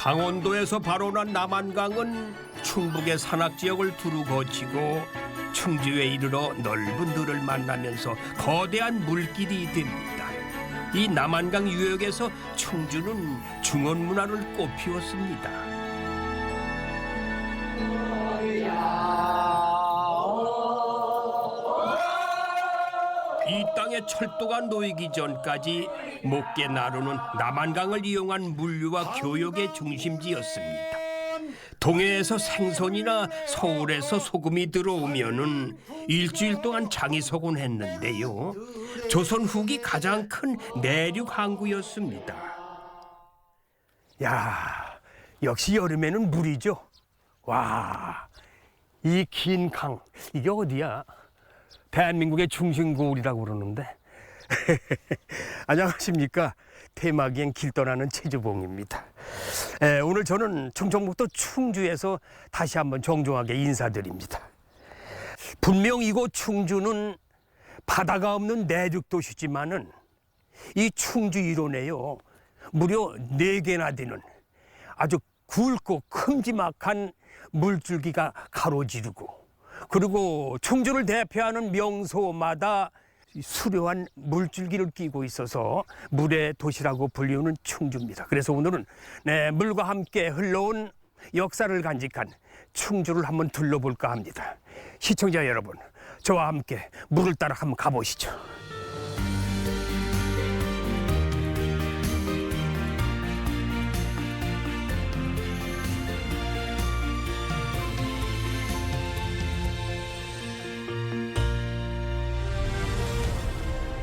강원도에서 발원한 남한강은 충북의 산악지역을 두루 거치고 충주에 이르러 넓은 들을 만나면서 거대한 물길이 됩니다. 이 남한강 유역에서 충주는 중원문화를 꽃피웠습니다. 이 땅에 철도가 놓이기 전까지 목계 나루는 남한강을 이용한 물류와 교역의 중심지였습니다. 동해에서 생선이나 서울에서 소금이 들어오면은 일주일 동안 장이 서곤했는데요. 조선 후기 가장 큰 내륙 항구였습니다. 야, 역시 여름에는 물이죠. 와, 이 긴 강, 이게 어디야? 대한민국의 중심고울이라고 그러는데. 안녕하십니까? 대마기행 길 떠나는 최주봉입니다. 오늘 저는 충청북도 충주에서 다시 한번 정중하게 인사드립니다. 분명 이곳 충주는 바다가 없는 내륙 도시지만은 이 충주 이론에요, 무려 4개나 되는 아주 굵고 큼지막한 물줄기가 가로지르고, 그리고 충주를 대표하는 명소마다 수려한 물줄기를 끼고 있어서 물의 도시라고 불리우는 충주입니다. 그래서 오늘은 물과 함께 흘러온 역사를 간직한 충주를 한번 둘러볼까 합니다. 시청자 여러분, 저와 함께 물을 따라 한번 가보시죠.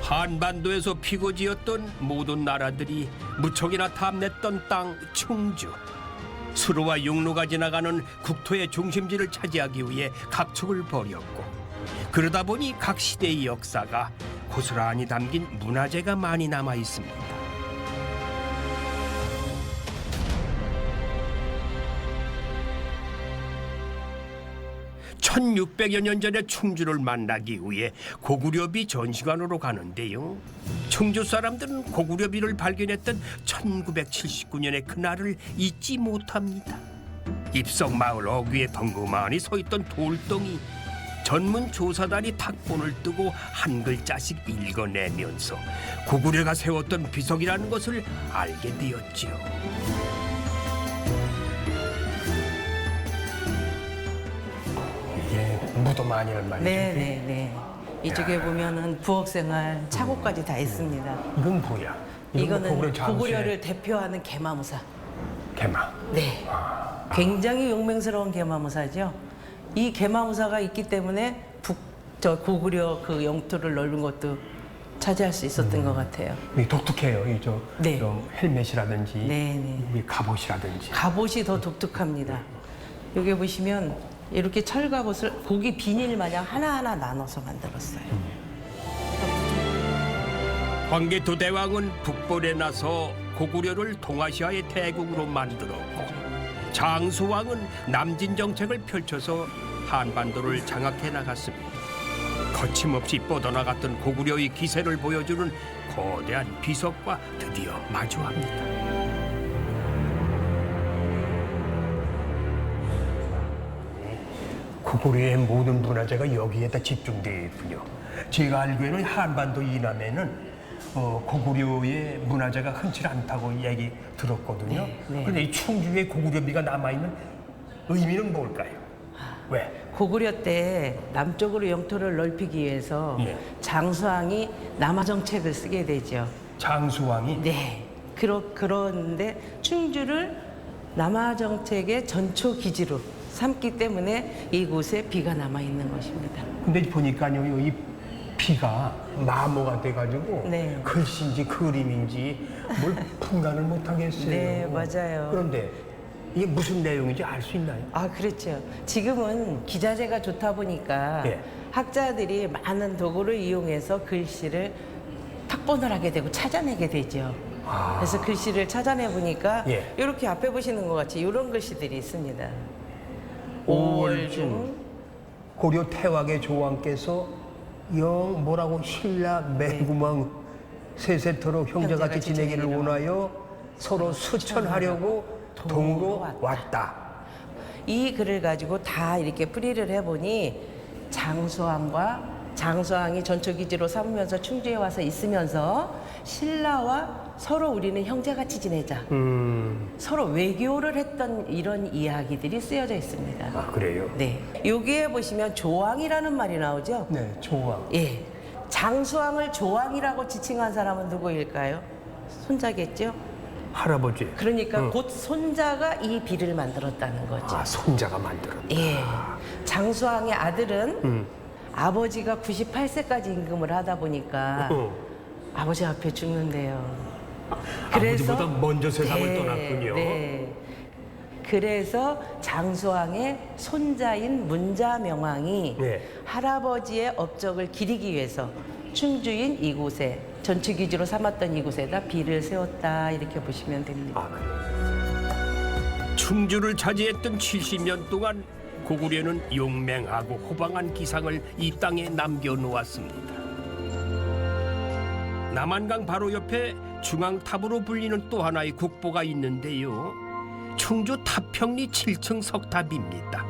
한반도에서 피고지었던 모든 나라들이 무척이나 탐냈던 땅 충주. 수로와 육로가 지나가는 국토의 중심지를 차지하기 위해 각축을 벌였고, 그러다 보니 각 시대의 역사가 고스란히 담긴 문화재가 많이 남아 있습니다. 1600여 년 전에 충주를 만나기 위해 고구려비 전시관으로 가는데요. 충주 사람들은 고구려비를 발견했던 1979년의 그날을 잊지 못합니다. 입성 마을 어귀에 덩그마니 서 있던 돌덩이. 전문 조사단이 탁본을 뜨고 한 글자씩 읽어내면서 고구려가 세웠던 비석이라는 것을 알게 되었죠. 무덤 아니란 말이죠. 네네네. 이쪽에 보면은 부엌생활, 차고까지 다 있습니다. 이건 뭐야? 이거는 고구려를 대표하는 개마무사. 개마. 네. 굉장히 용맹스러운 개마무사죠. 이 개마무사가 있기 때문에 고구려 그 영토를 넓은 것도 차지할 수 있었던 것 같아요. 독특해요. 네. 헬멧이라든지, 네네. 갑옷이라든지. 갑옷이 더 독특합니다. 여기 보시면 이렇게 철갑옷을 고기 비닐 마냥 하나하나 나눠서 만들었어요. 황개토 대왕은 북벌에 나서 고구려를 동아시아의 대국으로 만들었고, 장수왕은 남진 정책을 펼쳐서 한반도를 장악해 나갔습니다. 거침없이 뻗어나갔던 고구려의 기세를 보여주는 거대한 비석과 드디어 마주합니다. 고구려의 모든 문화재가 여기에다 집중되어 있군요. 제가 알기로는 한반도 이남에는 고구려의 문화재가 흔치 않다고 얘기 들었거든요. 네. 그런데 이 충주에 고구려비가 남아있는 의미는 뭘까요? 왜? 고구려 때 남쪽으로 영토를 넓히기 위해서 장수왕이 남하정책을 쓰게 되죠. 장수왕이? 네. 그런데 충주를 남하정책의 전초 기지로 삼기 때문에 이곳에 비가 남아 있는 것입니다. 근데 보니까요, 이 비가 마모가 돼가지고 네. 글씨인지 그림인지 뭘 분간을 못하겠어요. 네, 맞아요. 그런데 이게 무슨 내용인지 알 수 있나요? 아, 그렇죠. 지금은 기자재가 좋다 보니까 예. 학자들이 많은 도구를 이용해서 글씨를 탁본을 하게 되고 찾아내게 되죠. 그래서 글씨를 찾아내 보니까 예. 이렇게 앞에 보시는 것 같이 이런 글씨들이 있습니다. 5월 중 고려 태왕의 조왕께서 영 뭐라고 신라 매구망 세세토록 형제같이 지내기를 원하여 서로 수천하려고 동으로 왔다. 이 글을 가지고 다 이렇게 풀이를 해보니 장수왕이 전초기지로 삼으면서 충주에 와서 있으면서 신라와 서로 우리는 형제같이 지내자. 서로 외교를 했던 이런 이야기들이 쓰여져 있습니다. 아, 그래요? 네. 여기에 보시면 조왕이라는 말이 나오죠? 네, 조왕. 예. 장수왕을 조왕이라고 지칭한 사람은 누구일까요? 손자겠죠? 할아버지. 그러니까 곧 손자가 이 비를 만들었다는 거죠. 아, 손자가 만들었다. 예. 장수왕의 아들은 아버지가 98세까지 임금을 하다 보니까 아버지 앞에 죽는데요. 아버지보다 먼저 세상을 네, 떠났군요. 네. 그래서 장수왕의 손자인 문자명왕이 네. 할아버지의 업적을 기리기 위해서 충주인 이곳에 전투기지로 삼았던 이곳에다 비를 세웠다 이렇게 보시면 됩니다. 아, 그래요? 충주를 차지했던 70년 동안 고구려는 용맹하고 호방한 기상을 이 땅에 남겨놓았습니다. 남한강 바로 옆에 중앙탑으로 불리는 또 하나의 국보가 있는데요. 충주 탑평리 7층 석탑입니다.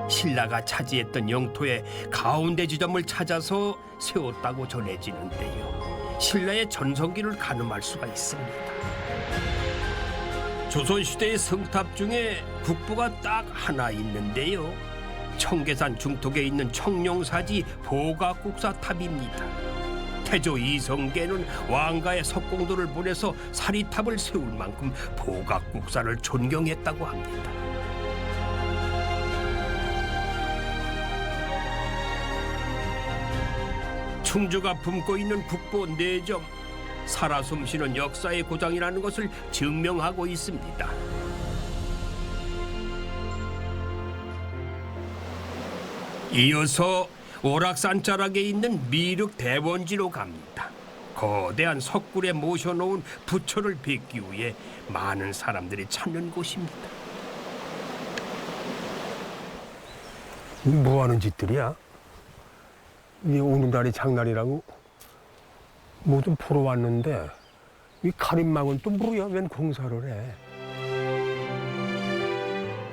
신라가 차지했던 영토의 가운데 지점을 찾아서 세웠다고 전해지는데요. 신라의 전성기를 가늠할 수가 있습니다. 조선시대의 성탑 중에 국보가 딱 하나 있는데요. 청계산 중턱에 있는 청룡사지 보각국사탑입니다. 태조 이성계는 왕가의 석공도를 보내서 사리탑을 세울 만큼 보각국사를 존경했다고 합니다. 충주가 품고 있는 국보 4점, 살아 숨쉬는 역사의 고장이라는 것을 증명하고 있습니다. 이어서 오락산 자락에 있는 미륵 대원지로 갑니다. 거대한 석굴에 모셔놓은 부처를 뵙기 위해 많은 사람들이 찾는 곳입니다. 뭐 하는 짓들이야? 이 오는 날이 장날이라고 뭐 좀 보러 왔는데 이 가림막은 또 뭐야? 웬 공사를 해?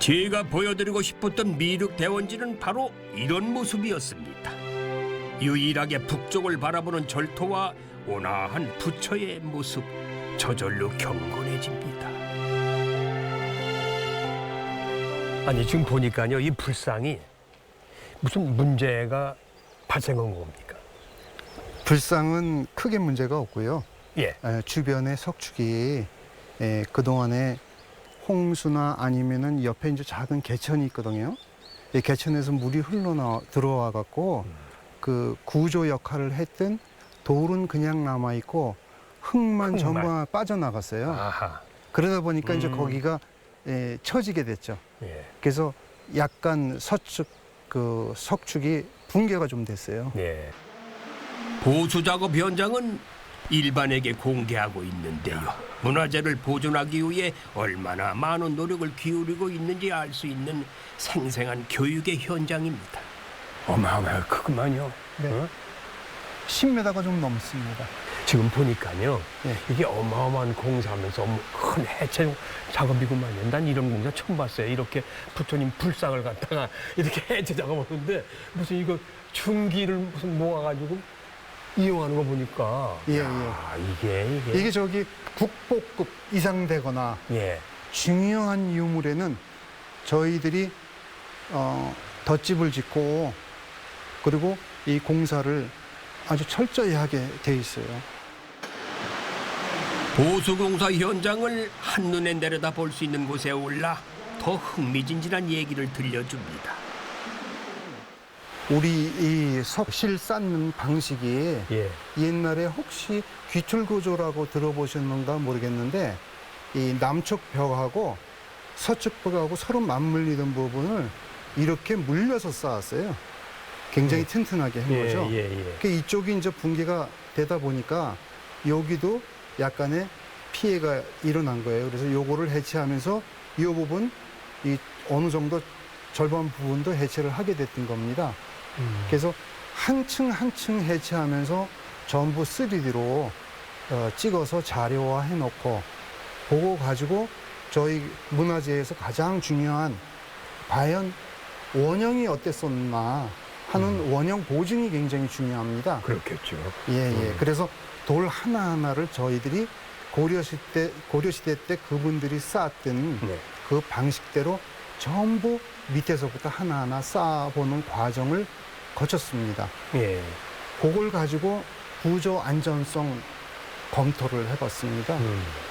제가 보여드리고 싶었던 미륵 대원지는 바로 이런 모습이었습니다. 유일하게 북쪽을 바라보는 절토와 온화한 부처의 모습, 저절로 경건해집니다. 아니 지금 보니까요 이 불상이 무슨 문제가 발생한 겁니까? 불상은 크게 문제가 없고요. 예. 주변의 석축이 그동안에 홍수나 아니면은 옆에 이제 작은 개천이 있거든요. 이 개천에서 물이 들어와 갖고 그 구조 역할을 했던 돌은 그냥 남아 있고 흙만 전부 빠져나갔어요. 아하. 그러다 보니까 이제 거기가 처지게 됐죠. 예. 그래서 약간 석축이 붕괴가 좀 됐어요. 예. 보수 작업 현장은 일반에게 공개하고 있는데요. 문화재를 보존하기 위해 얼마나 많은 노력을 기울이고 있는지 알 수 있는 생생한 교육의 현장입니다. 어마어마하게 크구만요. 네. 어? 10m가 좀 넘습니다. 지금 보니까요 예. 이게 어마어마한 공사하면서 큰 해체 작업이구만요. 난 이런 공사 처음 봤어요. 이렇게 부처님 불상을 갖다가 이렇게 해체 작업하는데 무슨 이거 중기를 무슨 모아가지고 이용하는 거 보니까 예, 야, 이게 저기 국보급 이상 되거나 예. 중요한 유물에는 저희들이 덧집을 짓고 그리고 이 공사를 아주 철저히 하게 돼 있어요. 보수공사 현장을 한눈에 내려다 볼 수 있는 곳에 올라 더 흥미진진한 얘기를 들려줍니다. 우리 이 석실 쌓는 방식이 예. 옛날에 혹시 귀출구조라고 들어보셨는가 모르겠는데 이 남쪽 벽하고 서쪽 벽하고 서로 맞물리던 부분을 이렇게 물려서 쌓았어요. 굉장히 튼튼하게 한 거죠. 그 이쪽이 이제 붕괴가 되다 보니까 여기도 약간의 피해가 일어난 거예요. 그래서 요거를 해체하면서 이 부분 이 어느 정도 절반 부분도 해체를 하게 됐던 겁니다. 그래서 한 층 한 층 해체하면서 전부 3D로 찍어서 자료화해 놓고 그거 가지고 저희 문화재에서 가장 중요한 과연 원형이 어땠었나 하는 원형 보증이 굉장히 중요합니다. 그렇겠죠. 예. 그래서 돌 하나하나를 저희들이 고려시대 때 그분들이 쌓았던 네. 그 방식대로 전부 밑에서부터 하나하나 쌓아보는 과정을 거쳤습니다. 예. 그걸 가지고 구조 안전성 검토를 해봤습니다.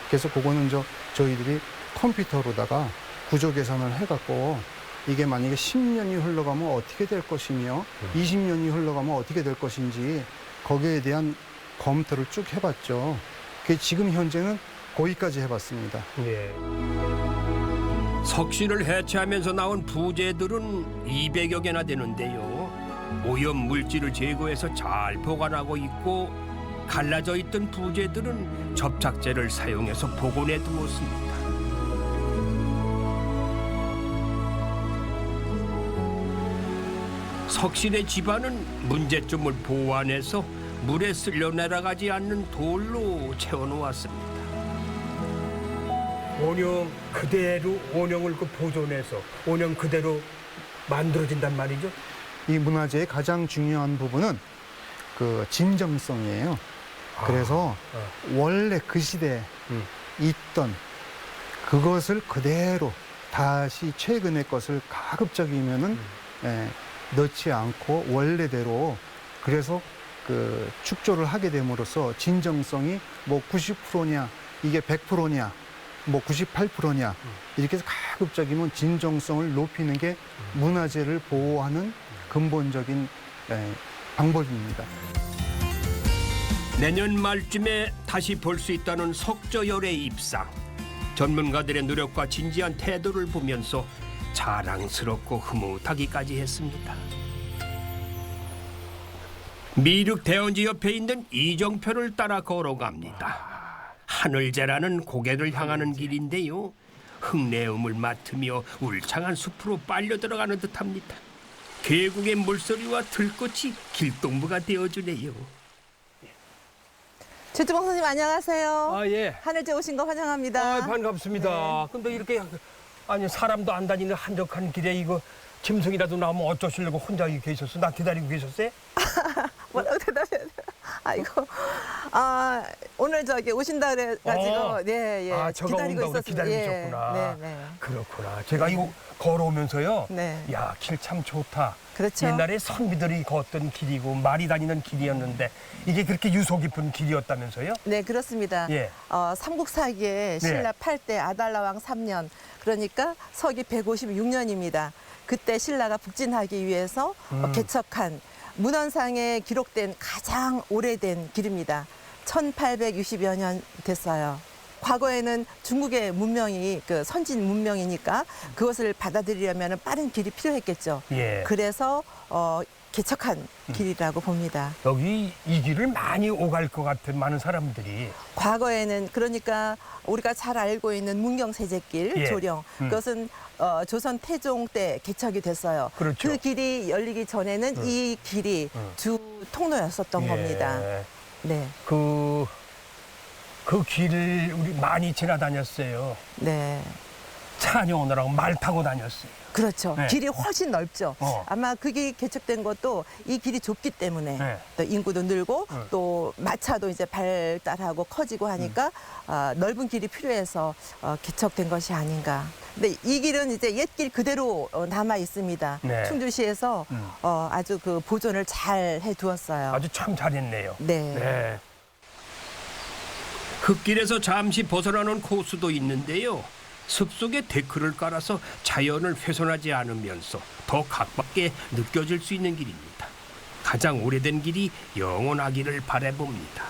그래서 그거는 저희들이 컴퓨터로다가 구조 계산을 해갖고 이게 만약에 10년이 흘러가면 어떻게 될 것이며 20년이 흘러가면 어떻게 될 것인지 거기에 대한 검토를 쭉 해봤죠. 그게 지금 현재는 거기까지 해봤습니다. 예. 석신을 해체하면서 나온 부재들은 200여 개나 되는데요. 오염 물질을 제거해서 잘 보관하고 있고 갈라져 있던 부재들은 접착제를 사용해서 복원해 두었습니다. 석신의 집안은 문제점을 보완해서 물에 쓸려 내려가지 않는 돌로 채워놓았습니다. 원형 그대로 원형을 보존해서 원형 그대로 만들어진단 말이죠. 이 문화재의 가장 중요한 부분은 그 진정성이에요. 그래서 원래 그 시대에 있던 그것을 그대로 다시 최근의 것을 가급적이면은 넣지 않고 원래대로 그래서 그 축조를 하게 됨으로써 진정성이 뭐 90%냐 이게 100%냐 뭐 98%냐 이렇게 해서 가급적이면 진정성을 높이는 게 문화재를 보호하는 근본적인 방법입니다. 내년 말쯤에 다시 볼 수 있다는 석저열의 입상. 전문가들의 노력과 진지한 태도를 보면서 자랑스럽고 흐뭇하기까지 했습니다. 미륵 대원지 옆에 있는 이정표를 따라 걸어갑니다. 하늘재라는 고개를 향하는 길인데요. 흙내음을 맡으며 울창한 숲으로 빨려 들어가는 듯합니다. 계곡의 물소리와 들꽃이 길동무가 되어주네요. 최주봉 선생님 안녕하세요. 아 예. 하늘재 오신 거 환영합니다. 아 반갑습니다. 근데 이렇게 아니 사람도 안 다니는 한적한 길에 이거 짐승이라도 나오면 어쩌시려고 혼자 여기 계셨어? 나 기다리고 계셨어요? 뭐라고 대답해야 돼요? 아이고, 오늘 저기 오신다 그래가지고, 네, 예. 아, 저가 기다리고 온다고 있었습니다. 기다리셨구나. 네, 네. 그렇구나. 제가 이거 걸어오면서요. 네. 야, 길 참 좋다. 그렇죠. 옛날에 선비들이 걷던 길이고 말이 다니는 길이었는데 이게 그렇게 유서 깊은 길이었다면서요? 네, 그렇습니다. 예. 삼국사기에 신라 8대 아달라왕 3년, 그러니까 서기 156년입니다. 그때 신라가 북진하기 위해서 개척한 문헌상에 기록된 가장 오래된 길입니다. 1860여 년 됐어요. 과거에는 중국의 문명이 그 선진 문명이니까 그것을 받아들이려면 빠른 길이 필요했겠죠. 예. 그래서 개척한 길이라고 봅니다. 여기 이 길을 많이 오갈 것 같은 많은 사람들이. 과거에는 그러니까 우리가 잘 알고 있는 문경세제길 예. 조령 그것은 조선 태종 때 개척이 됐어요. 그렇죠. 그 길이 열리기 전에는 이 길이 주 통로였었던 예. 겁니다. 네, 그 길을 우리 많이 지나다녔어요. 네. 차녀 오느라고 말 타고 다녔어요. 그렇죠. 네. 길이 훨씬 넓죠. 어. 아마 그게 개척된 것도 이 길이 좁기 때문에 네. 또 인구도 늘고 또 마차도 이제 발달하고 커지고 하니까 넓은 길이 필요해서 개척된 것이 아닌가. 근데 이 길은 이제 옛길 그대로 남아 있습니다. 네. 충주시에서 아주 그 보존을 잘 해두었어요. 아주 참 잘했네요. 네. 네. 흙길에서 잠시 벗어나는 코스도 있는데요. 숲속에 데크를 깔아서 자연을 훼손하지 않으면서 더 가깝게 느껴질 수 있는 길입니다. 가장 오래된 길이 영원하기를 바라봅니다.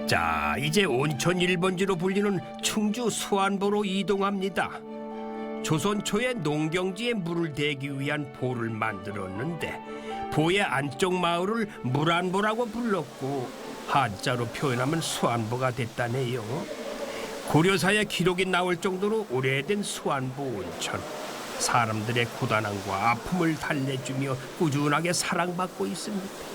자, 이제 온천 1번지로 불리는 충주 수안보로 이동합니다. 조선 초에 농경지에 물을 대기 위한 보를 만들었는데 보의 안쪽 마을을 물안보라고 불렀고 한자로 표현하면 수안보가 됐다네요. 고려사의 기록이 나올 정도로 오래된 수안보 온천. 사람들의 고단함과 아픔을 달래주며 꾸준하게 사랑받고 있습니다.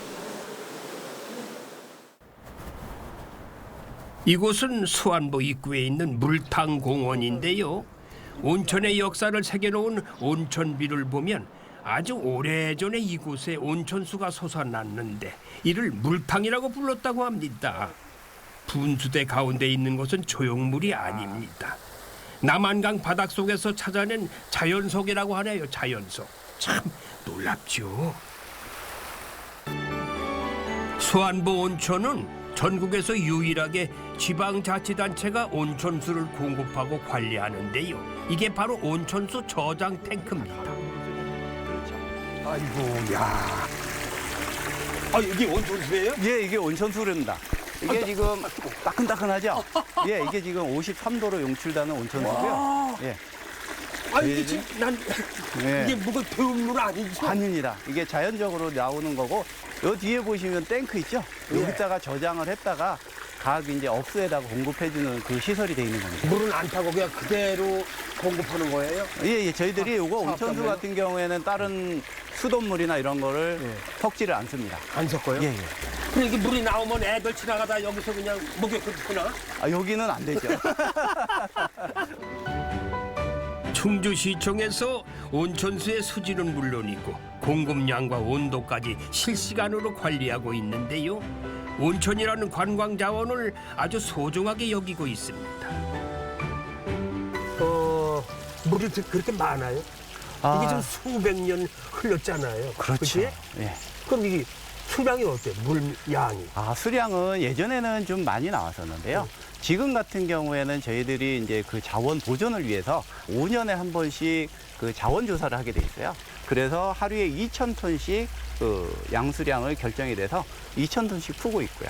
이곳은 수안보 입구에 있는 물탕공원인데요. 온천의 역사를 새겨놓은 온천비를 보면 아주 오래전에 이곳에 온천수가 솟아났는데 이를 물탕이라고 불렀다고 합니다. 분수대 가운데 있는 것은 조형물이 아닙니다. 남한강 바닥 속에서 찾아낸 자연석이라고 하네요. 자연석. 참 놀랍죠. 수안보 온천은 전국에서 유일하게 지방자치단체가 온천수를 공급하고 관리하는데요. 이게 바로 온천수 저장 탱크입니다. 아이고, 야. 아, 이게 온천수예요? 예, 이게 온천수입니다. 이게 지금 따끈따끈하죠? 예, 이게 지금 53도로 용출되는 온천수고요. 예. 아, 이게 지금 난 예. 이게 뭐가 데운 물 아니죠? 아닙니다. 이게 자연적으로 나오는 거고, 요 뒤에 보시면 탱크 있죠? 여기다가 저장을 했다가 각 이제 업소에다가 공급해주는 그 시설이 돼 있는 겁니다. 물은 안 타고 그냥 그대로 공급하는 거예요? 예, 예. 저희들이 요거 온천수 같은 경우에는 다른 수돗물이나 이런 거를 섞지를 않습니다. 안 섞어요? 예, 예. 그럼 이게 물이 나오면 애들 지나가다 여기서 그냥 목욕하나? 아, 여기는 안 되죠. 충주시청에서 온천수의 수질은 물론이고 공급량과 온도까지 실시간으로 관리하고 있는데요. 온천이라는 관광 자원을 아주 소중하게 여기고 있습니다. 물이 그렇게 많아요? 아. 이게 지금 수백 년 흘렀잖아요. 그렇죠. 그치? 예. 그럼 이게 수량이 어때요? 물 양이? 아, 수량은 예전에는 좀 많이 나왔었는데요. 지금 같은 경우에는 저희들이 이제 그 자원 보존을 위해서 5년에 한 번씩 그 자원 조사를 하게 돼 있어요. 그래서 하루에 2,000톤씩 그 양수량을 결정이 돼서 2,000톤씩 푸고 있고요.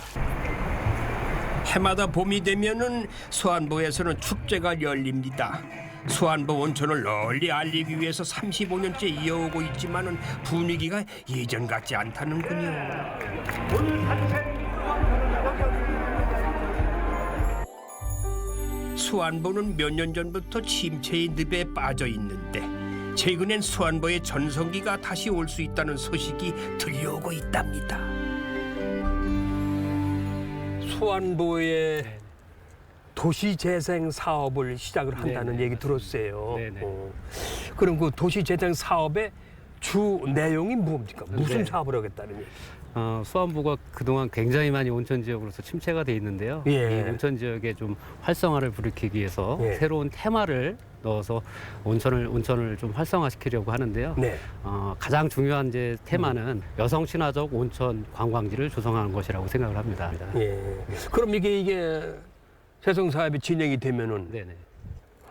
해마다 봄이 되면은 수안보에서는 축제가 열립니다. 수안보 온천을 널리 알리기 위해서 35년째 이어오고 있지만은 분위기가 예전 같지 않다는군요. 수안보는 몇 년 전부터 침체의 늪에 빠져 있는데 최근엔 수안보의 전성기가 다시 올 수 있다는 소식이 들려오고 있답니다. 수안보의 도시재생 사업을 시작을 한다는 네네. 얘기 들었어요. 네네. 그럼 그 도시재생 사업의 주 내용이 뭡니까? 무슨 네. 사업을 하겠다는 얘기? 수안보가 그동안 굉장히 많이 온천 지역으로서 침체가 돼 있는데요. 예. 이 온천 지역에 좀 활성화를 불이키기 위해서 예. 새로운 테마를 넣어서 온천을 좀 활성화시키려고 하는데요. 네. 가장 중요한 이제 테마는 여성 친화적 온천 관광지를 조성하는 것이라고 생각을 합니다. 예. 그럼 이게 재생 사업이 진행이 되면은 네네.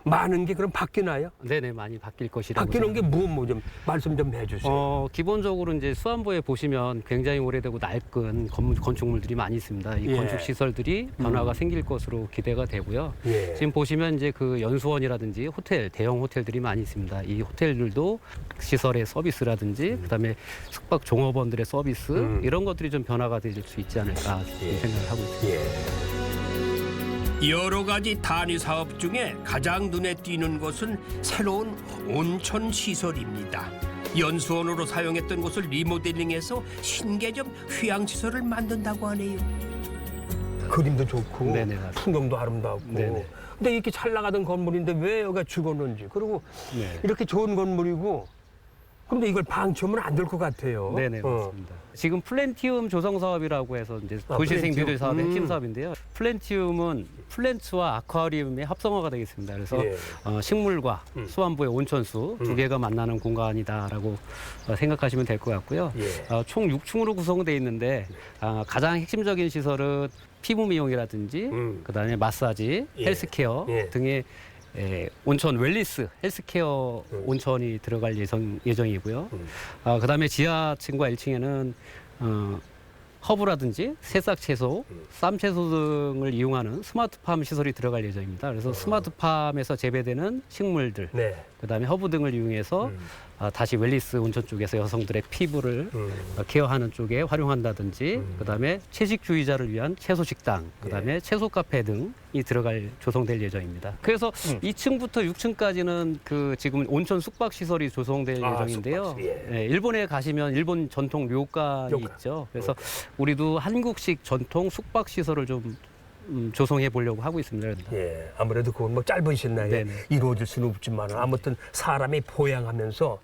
많은 게 그럼 바뀌나요? 네네, 많이 바뀔 것이라고. 바뀌는 게 생각합니다. 뭐 좀 말씀 좀 해주세요. 기본적으로 이제 수안보에 보시면 굉장히 오래되고 낡은 건축물들이 많이 있습니다. 이 예. 건축 시설들이 변화가 생길 것으로 기대가 되고요. 예. 지금 보시면 이제 그 연수원이라든지 호텔, 대형 호텔들이 많이 있습니다. 이 호텔들도 시설의 서비스라든지 그다음에 숙박 종업원들의 서비스 이런 것들이 좀 변화가 될 수 있지 않을까 생각을 하고 있습니다. 예. 여러 가지 단위 사업 중에 가장 눈에 띄는 것은 새로운 온천 시설입니다. 연수원으로 사용했던 곳을 리모델링해서 신개념 휴양시설을 만든다고 하네요. 그림도 좋고 네네, 맞습니다. 풍경도 아름답고. 네네. 근데 이렇게 잘 나가던 건물인데 왜 여기가 죽었는지. 그리고 네. 이렇게 좋은 건물이고. 근데 이걸 방치하면 안 될 것 같아요. 네네, 맞습니다. 지금 플랜티움 조성 사업이라고 해서 이제 도시생 플랜티움. 뷰들 사업의 핵심 사업인데요. 플랜티움은 플랜츠와 아쿠아리움의 합성어가 되겠습니다. 그래서 예. 식물과 수안보의 온천수 두 개가 만나는 공간이다라고 생각하시면 될 것 같고요. 예. 총 6층으로 구성되어 있는데 가장 핵심적인 시설은 피부 미용이라든지 그다음에 마사지, 예. 헬스케어 예. 등의 온천 웰리스 헬스케어 온천이 들어갈 예정이고요. 그다음에 지하층과 1층에는 허브라든지 새싹 채소, 쌈 채소 등을 이용하는 스마트팜 시설이 들어갈 예정입니다. 그래서 스마트팜에서 재배되는 식물들, 네. 그다음에 허브 등을 이용해서 다시 웰리스 온천 쪽에서 여성들의 피부를 케어하는 쪽에 활용한다든지 그다음에 채식주의자를 위한 채소 식당, 그다음에 채소 카페 등이 조성될 예정입니다. 그래서 2층부터 6층까지는 그 지금 온천 숙박 시설이 조성될 예정인데요. 숙박시, 예. 네, 일본에 가시면 일본 전통 료칸이 료칸. 있죠. 그래서 우리도 한국식 전통 숙박 시설을 좀 조성해 보려고 하고 있습니다. 예, 아무래도 그건 뭐 짧은 시일 내에 네네. 이루어질 수는 없지만 아무튼 사람이 보양하면서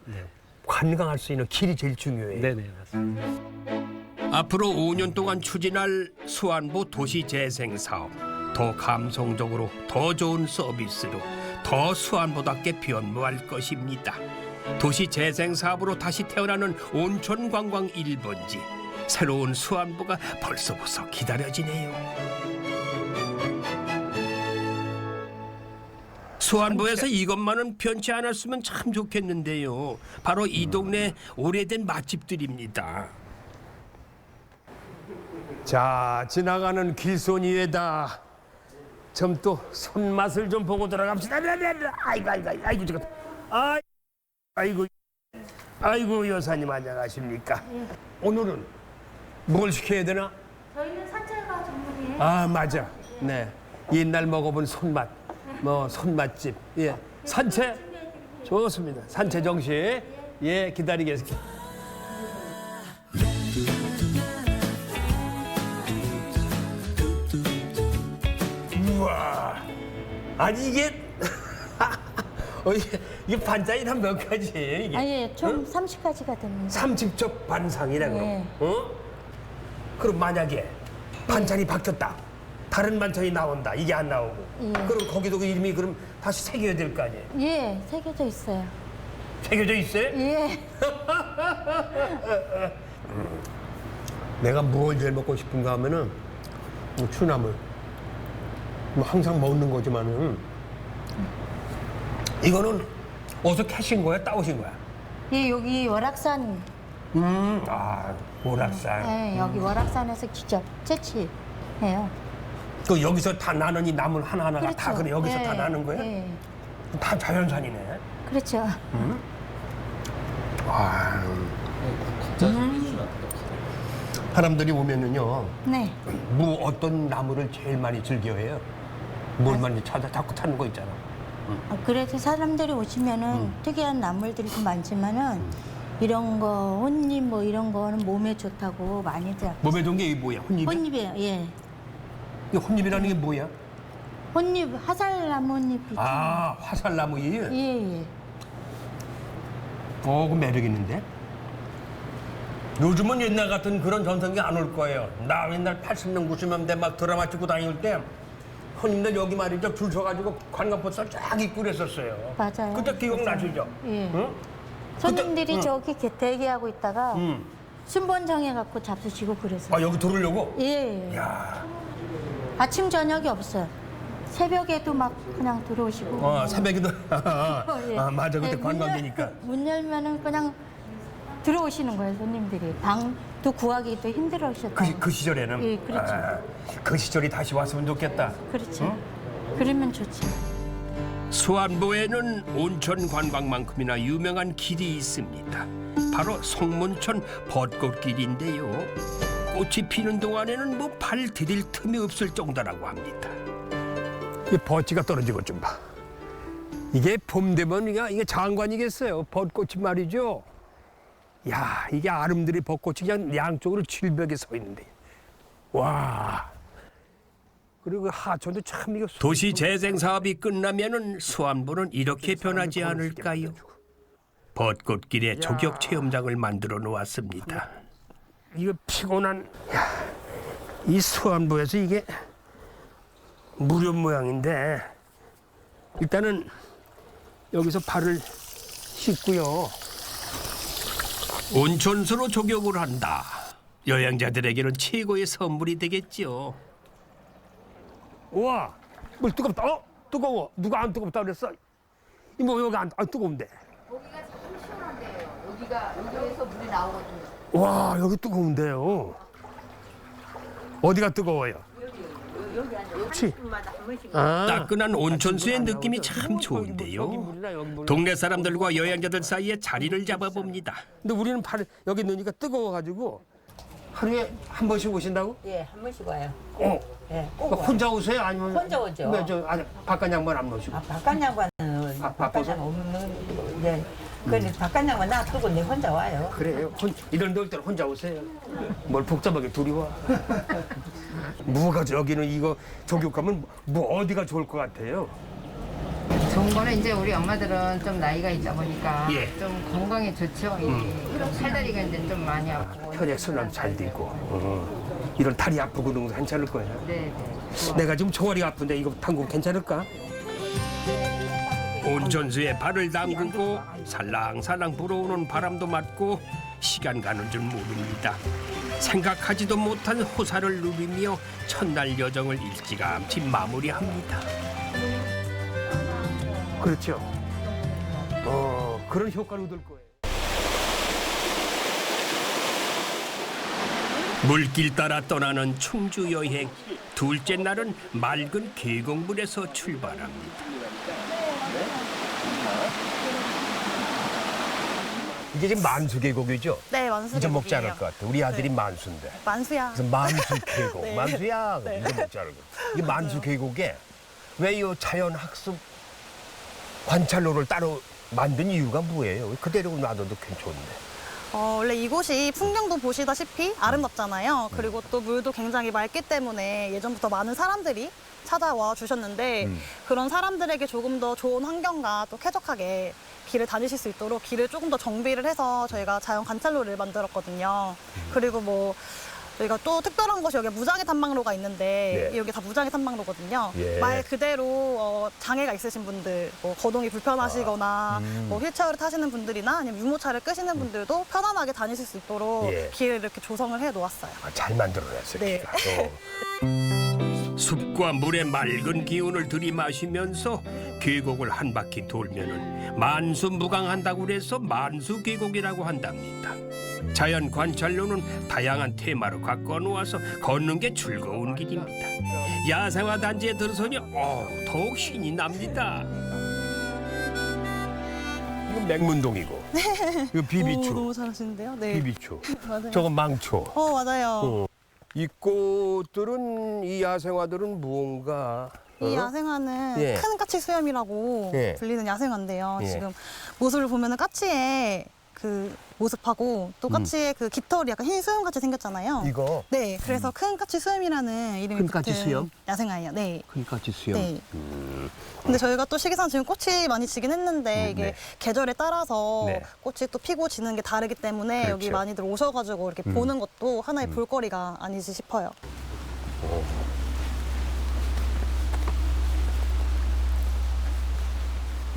관광할 수 있는 길이 제일 중요해요. 네네, 맞습니다. 앞으로 5년 동안 추진할 수안보 도시재생사업. 더 감성적으로 더 좋은 서비스로 더 수안보답게 변모할 것입니다. 도시재생사업으로 다시 태어나는 온천관광 1번지. 새로운 수안보가 벌써부터 기다려지네요. 수안보에서 이것만은 변치 않았으면 참 좋겠는데요. 바로 이 동네 오래된 맛집들입니다. 자, 지나가는 길손이에다 좀 또 손맛을 좀 보고 들어갑시다. 아이고 저거. 아이고 여사님 안녕하십니까? 오늘은 뭘 시켜야 되나? 저희는 산채가 전문이에요. 아 맞아. 네. 옛날 먹어본 손맛, 뭐 손맛집. 예. 산채 좋습니다. 산채 정식. 예, 기다리겠습니다. 우와. 아니 이게 이게 반찬이 한 몇 가지예요 이게? 아니, 총 30가지가 됩니다. 30쪽 반상이라 그럼. 네. 그럼 만약에 반찬이 바뀌었다. 다른 반찬이 나온다. 이게 안 나오고. 예. 그럼 거기도 그 이름이 그럼 다시 새겨야 될 거 아니에요? 예, 새겨져 있어요. 새겨져 있어요? 예. 내가 뭘 제일 먹고 싶은가 하면은 뭐 추나물. 뭐 항상 먹는 거지만은 이거는 어디서 캐신 거야? 따오신 거야? 예, 여기 월악산. 오락산. 예, 여기 월악산에서 직접 채취해요. 그 여기서 다 나는 이 나물 하나하나가 다 그래 여기서 예, 다 나는 거야? 예. 다 자연산이네. 그렇죠. 사람들이 오면은요, 네. 뭐 어떤 나물을 제일 많이 즐겨해요? 뭘 많이 자꾸 찾는 거 있잖아. 그래도 사람들이 오시면은 특이한 나물들이 좀 많지만은 이런 거, 혼잎 뭐 이런 거는 몸에 좋다고 많이들. 몸에 좋은 게 이게 뭐야? 혼잎이? 혼잎이에요, 예. 이 혼잎이라는 게 뭐야? 혼잎, 화살나무 혼잎 있죠. 아, 화살나무예요? 예, 예. 그 매력 있는데? 요즘은 옛날 같은 그런 전성기 안 올 거예요. 나 옛날 80년, 90년대 막 드라마 찍고 다닐 때 손님들 여기 말이죠. 줄 서가지고 관광버스를 쫙 입고 그랬었어요. 맞아요. 그때 기억나시죠? 예. 응? 손님들이 그때- 저기 대기하고 있다가 응. 순번 정해갖고 잡수시고 그랬어요. 아, 여기 들어오려고? 예. 야, 아침 저녁이 없어요. 새벽에도 막 그냥 들어오시고. 새벽에도. 예. 아, 맞아. 그때 예, 관광되니까. 문 열면은 그냥 들어오시는 거예요, 손님들이. 방도 구하기도 힘들어하셨다. 그 시절에는. 예, 그렇죠. 그 시절이 다시 왔으면 좋겠다. 그렇죠. 그러면 좋죠. 수안보에는 온천 관광만큼이나 유명한 길이 있습니다. 바로 송문천 벚꽃길인데요. 꽃이 피는 동안에는 뭐 발 디딜 틈이 없을 정도라고 합니다. 이 버치가 떨어지고 좀 봐. 이게 봄 되면 이게 장관이겠어요. 벚꽃이 말이죠. 야, 이게 아름드리 벚꽃이 그냥 양쪽으로 질벽에 서 있는데. 와. 그리고 하천도 참 이거 도시 재생 사업이 끝나면은 수안보는 이렇게 변하지 않을까요? 벚꽃길에 조격 체험장을 만들어 놓았습니다. 이거 피곤한. 야, 이 수안보에서 이게 무료 모양인데 일단은 여기서 발을 씻고요. 온천수로 조격을 한다. 여행자들에게는 최고의 선물이 되겠죠. 우와, 물 뜨겁다. 뜨거워. 누가 안 뜨겁다 그랬어? 이모 여기 안 뜨거운데. 여기가 참 시원한데요. 여기에서 물이 나오거든요. 와, 여기 뜨거운데요. 어디가 뜨거워요? 여기 앉아. 그렇지. 따끈한 온천수의 느낌이 참 좋은데요. 동네 사람들과 여행자들 사이에 자리를 잡아봅니다. 근데 우리는 여기 넣으니까 뜨거워가지고 하루에 한 번씩 오신다고? 예, 한 번씩 와요. 예. 꼭 와요. 혼자 오세요? 아니면 혼자 오죠. 왜 아니 바깥 양반 안 모시고? 바깥 양반은 바빠서? 바깥 양반 없는 이제 그 바깥 양반 놔두고 내 혼자 와요. 그래요. 이런 데올 때는 혼자 오세요. 뭘 복잡하게 둘이 와. 뭐가 여기는 이거 종교가면 뭐 어디가 좋을 것 같아요? 좋은 거는 이제 우리 엄마들은 좀 나이가 있다 보니까 예. 좀 건강에 좋죠. 좀 살다리가 이제 좀 많이 아프고. 혈액순환 잘 되고 이런 다리 아프고 그런 거 괜찮을 거예요. 네, 네. 내가 지금 종아리가 아픈데 이거 당근 괜찮을까? 온천수에 발을 담그고 살랑살랑 불어오는 바람도 맞고 시간 가는 줄 모릅니다. 생각하지도 못한 호사를 누리며 첫날 여정을 일찌감치 마무리합니다. 그렇죠. 그런 효과를 얻을 거예요. 물길 따라 떠나는 충주 여행. 둘째 날은 맑은 계곡물에서 출발합니다. 이게 지금 만수계곡이죠? 네, 만수 이제 먹지 계곡이에요. 않을 것 같아. 우리 아들이 만수인데. 만수야. 그래서 만수계곡. 네. 만수야. 네. 이제 먹지 않을 것 같아. 이게 만수계곡에 왜 이 자연학습 관찰로를 따로 만든 이유가 뭐예요? 그대로 놔둬도 괜찮은데. 원래 이곳이 풍경도 보시다시피 아름답잖아요. 그리고 또 물도 굉장히 맑기 때문에 예전부터 많은 사람들이 찾아와 주셨는데 그런 사람들에게 조금 더 좋은 환경과 또 쾌적하게 길을 다니실 수 있도록 길을 조금 더 정비를 해서 저희가 자연 관찰로를 만들었거든요. 그리고 뭐 저희가 또 특별한 것이 여기 무장애 탐방로가 있는데 네. 여기 다 무장애 탐방로거든요. 예. 말 그대로 장애가 있으신 분들, 뭐 거동이 불편하시거나 뭐 휠체어를 타시는 분들이나 아니면 유모차를 끄시는 분들도 편안하게 다니실 수 있도록 예. 길을 이렇게 조성을 해 놓았어요. 잘 만들어냈어요. 네. 기가. 숲과 물의 맑은 기운을 들이마시면서 계곡을 한 바퀴 돌면은 만수무강한다고 그래서 만수계곡이라고 한답니다. 자연 관찰로는 다양한 테마로 가꿔 놓아서 걷는 게 즐거운 길입니다. 야생화 단지에 들어서니 더욱 신이 납니다. 이건 맹문동이고. 이거 비비추. 오, 너무 잘하시는데요. 네. 비비추. 맞아요. 저건 망초. 맞아요. 이 꽃들은 이 야생화들은 무언가 이 야생화는 예. 큰 까치 수염이라고 예. 불리는 야생화인데요. 예. 지금 모습을 보면은 까치의 그 모습하고 또 까치의 그 깃털이 약간 흰 수염 같이 생겼잖아요. 이거 네, 그래서 큰 까치 수염이라는 이름이 큰 까치 붙은 수염? 야생화예요. 네. 큰까치 수염. 네. 근데 저희가 또 시기상 지금 꽃이 많이 지긴 했는데 이게 네. 계절에 따라서 네. 꽃이 또 피고 지는 게 다르기 때문에 그렇죠. 여기 많이들 오셔가지고 이렇게 보는 것도 하나의 볼거리가 아니지 싶어요.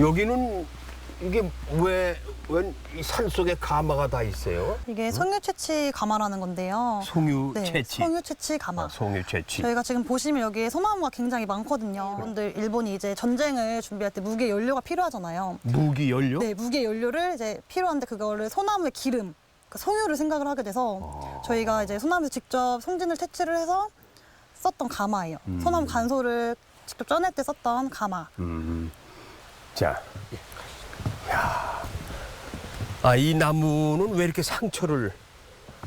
여기는 이게 왜 산 속에 가마가 다 있어요? 이게 송유채취 가마라는 건데요. 송유 네, 채취. 송유채취 가마. 송유 채취. 저희가 지금 보시면 여기에 소나무가 굉장히 많거든요. 근데 일본이 이제 전쟁을 준비할 때 무기 연료가 필요하잖아요. 무기 연료? 네, 무기 연료를 이제 필요한데 그거를 소나무의 기름, 그러니까 송유를 생각을 하게 돼서 저희가 이제 소나무에서 직접 송진을 채취를 해서 썼던 가마예요. 소나무 간소를 직접 쪄낼 때 썼던 가마. 자, 야, 이 나무는 왜 이렇게 상처를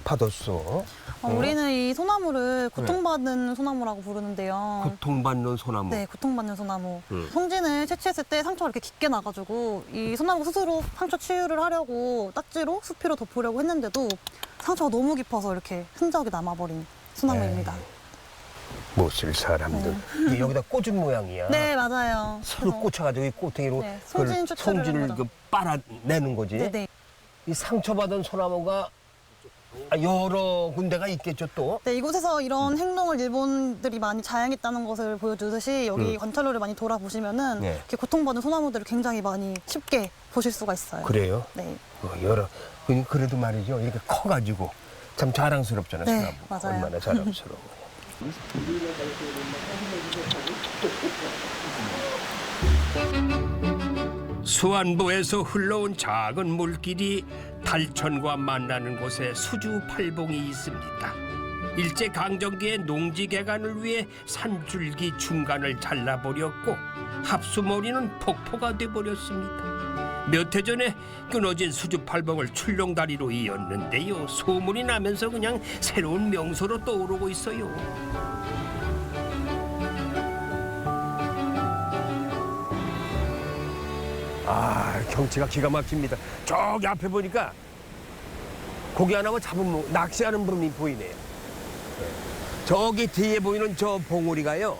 받았어? 우리는 이 소나무를 고통받는 소나무라고 부르는데요. 고통받는 소나무. 네, 고통받는 소나무. 송진을 채취했을 때 상처가 이렇게 깊게 나가지고 이 소나무가 스스로 상처 치유를 하려고 딱지로 수피로 덮으려고 했는데도 상처가 너무 깊어서 이렇게 흔적이 남아버린 소나무입니다. 못 쓸 사람들. 이게 여기다 꽂은 모양이야. 네, 맞아요. 서로 그래서- 꽂혀가지고 이 꼬챙이로 네, 송진 그걸 추출을 송진을 한 거죠. 그 빨아내는 거지. 네네. 이 상처받은 소나무가 여러 군데가 있겠죠 또. 네, 이곳에서 이런 행동을 일본들이 많이 자행했다는 것을 보여주듯이 여기 관찰로를 많이 돌아보시면은 네. 이렇게 고통받는 소나무들을 굉장히 많이 쉽게 보실 수가 있어요. 그래요? 네. 여러. 그래도 말이죠. 이렇게 커가지고 참 자랑스럽잖아요. 네, 소나무. 맞아요. 얼마나 자랑스러워. 수안보에서 흘러온 작은 물길이 달천과 만나는 곳에 수주팔봉이 있습니다. 일제 강점기의 농지 개간을 위해 산줄기 중간을 잘라버렸고 합수머리는 폭포가 돼버렸습니다. 몇 해 전에 끊어진 수주팔봉을 출렁다리로 이었는데요. 소문이 나면서 그냥 새로운 명소로 떠오르고 있어요. 경치가 기가 막힙니다. 저기 앞에 보니까 고기 하나만 잡으면 낚시하는 분이 보이네요. 저기 뒤에 보이는 저 봉우리가요.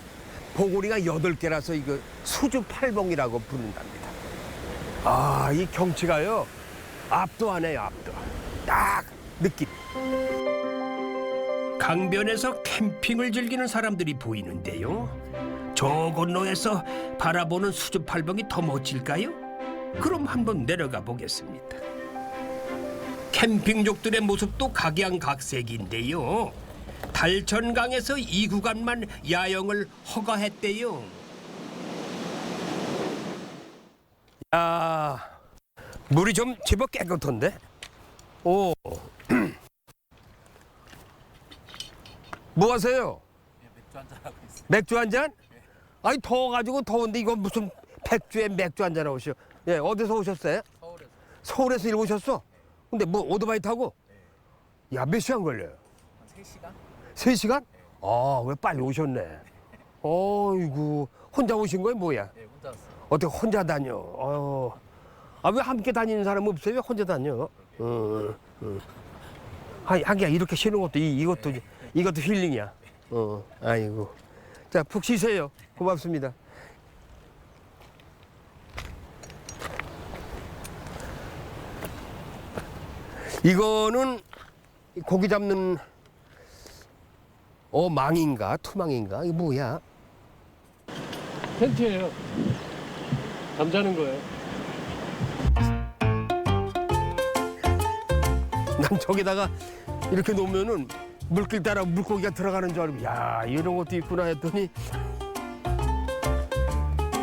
봉우리가 8개라서 이거 수주팔봉이라고 부른답니다. 아, 이 경치가요. 압도하네요, 압도. 딱 느낌. 강변에서 캠핑을 즐기는 사람들이 보이는데요. 저 건너에서 바라보는 수주팔봉이 더 멋질까요? 그럼 한번 내려가 보겠습니다. 캠핑족들의 모습도 각양각색인데요. 달천강에서 이 구간만 야영을 허가했대요. 아, 물이 좀 제법 깨끗한데? 오. 뭐 하세요? 맥주 한잔 하고 있어요. 맥주 한 잔? 아니, 더워가지고 더운데 이거 무슨 백주에 맥주 한 잔 하고 오셔. 예, 어디서 오셨어요? 서울에서. 서울에서 일 오셨어? 근데 뭐 오토바이 타고? 야, 몇 시간 걸려요? 3시간? 3시간? 아, 왜 빨리 오셨네. 어이구, 혼자 오신 거예요, 뭐야? 네, 혼자 왔어요. 어떻게 혼자 다녀? 아, 왜 함께 다니는 사람 없어요? 왜 혼자 다녀? 하기야 이렇게 쉬는 것도 이것도 힐링이야. 아이고. 자, 푹 쉬세요. 고맙습니다. 이거는 고기 잡는 망인가 투망인가 이거 뭐야? 텐트예요. 잠자는 거예요. 난 저기다가 이렇게 놓으면은 물길 따라 물고기가 들어가는 줄 알고 야 이런 것도 있구나 했더니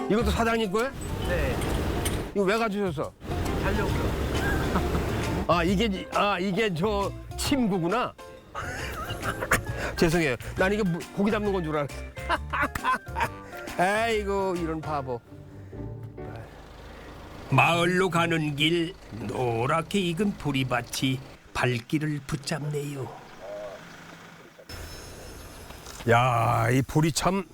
이것도 사장님 거야? 네, 이거 왜 가져오셨어? 자려고요. 이게 저 침구구나. 죄송해요. 난 이게 고기 잡는 건 줄 알았어. 아이고 이런 바보. 마을로 가는 길 노랗게 익은 보리밭이 발길을 붙잡네요. 야, 이 보리 참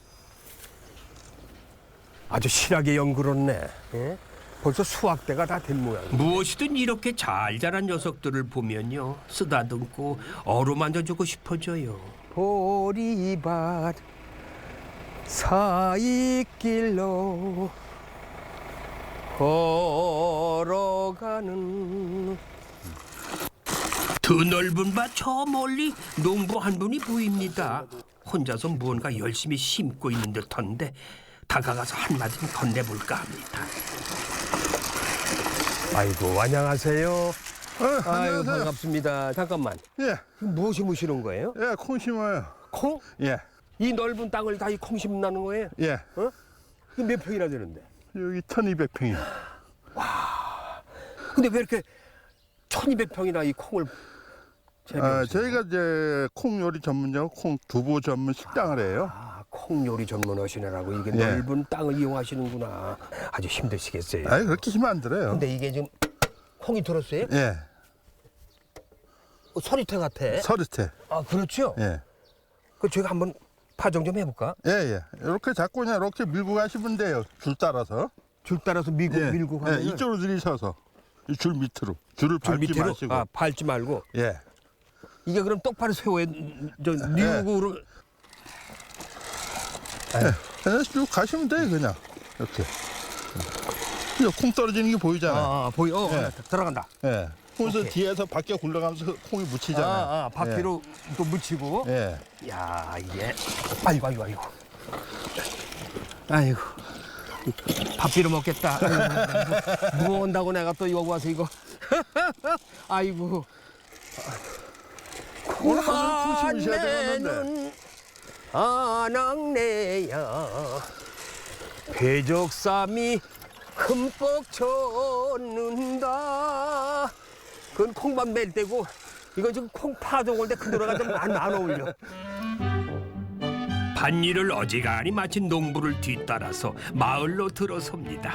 아주 실하게 연그렀네. 예? 벌써 수확대가 다 된 모양. 무엇이든 이렇게 잘 자란 녀석들을 보면요 쓰다듬고 어루만져주고 싶어져요. 보리밭 사이길로 걸어가는 드넓은 밭 저 멀리 농부 한 분이 보입니다. 혼자서 무언가 열심히 심고 있는 듯한데 다가가서 한마디 건네볼까 합니다. 아이고 안녕하세요. 아이고 안녕하세요. 반갑습니다. 잠깐만. 예, 뭐 심으시는 거예요? 예, 콩 심어요. 콩? 예, 이 넓은 땅을 다 이 콩 심는다는 거예요? 예. 어? 이게 몇 평이나 되는데? 여기 1200평이요. 근데 왜 이렇게 1200평이나 이 콩을 재배하세요? 저희가 이제 콩 요리 전문점, 콩 두부 전문 식당을 해요. 콩 요리 전문하시느라고 이게 예. 넓은 땅을 이용하시는구나. 아주 힘드시겠어요. 아니, 그렇게 힘 안 들어요. 근데 이게 지금 콩이 들었어요? 예, 서리태 같아. 서리태. 아 그렇죠? 예, 그 제가 한번 파종 좀 해볼까? 예, 예. 이렇게 잡고 그냥 이렇게 밀고 가시면 돼요. 줄 따라서. 줄 따라서 밀고 예, 가면 이쪽으로 들이셔서 이 줄 밑으로. 줄을 줄 밟지 밑으로? 마시고. 아 밟지 말고. 예. 이게 그럼 똑바로 세워야 저 뉘우고 예. 그냥 쭉 가시면 돼요, 그냥. 이렇게. 콩 떨어지는 게 보이잖아요. 보여. 예. 들어간다. 예. 그래서 오케이. 뒤에서 밖에 굴러가면서 콩이 묻히잖아요. 바퀴로 또 묻히고. 예. 야 이게 아이고. 아이고. 밥 빌어 먹겠다. 아이고, 무언다고 내가 또 여기 와서 이거. 아이고. 오늘 콩 심으셔야 되는데. 고만내는 아낙네야 배적삼이 흠뻑 젖는다. 그건 콩밥 멜 때고 이건 지금 콩 파종 올 때 그 노래가 좀 안 어울려. 밭일을 어지간히 마친 농부를 뒤따라서 마을로 들어섭니다.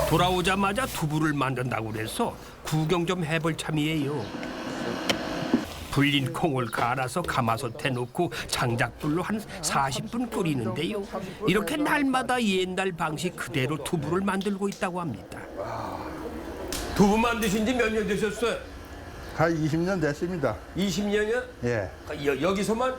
돌아오자마자 두부를 만든다고 해서 구경 좀 해볼 참이에요. 불린 콩을 갈아서 가마솥에 넣고 장작불로 한 40분 끓이는데요. 이렇게 날마다 옛날 방식 그대로 두부를 만들고 있다고 합니다. 두부 만드신 지 몇 년 되셨어요? 한 20년 됐습니다. 20년이요? 예. 여기서만?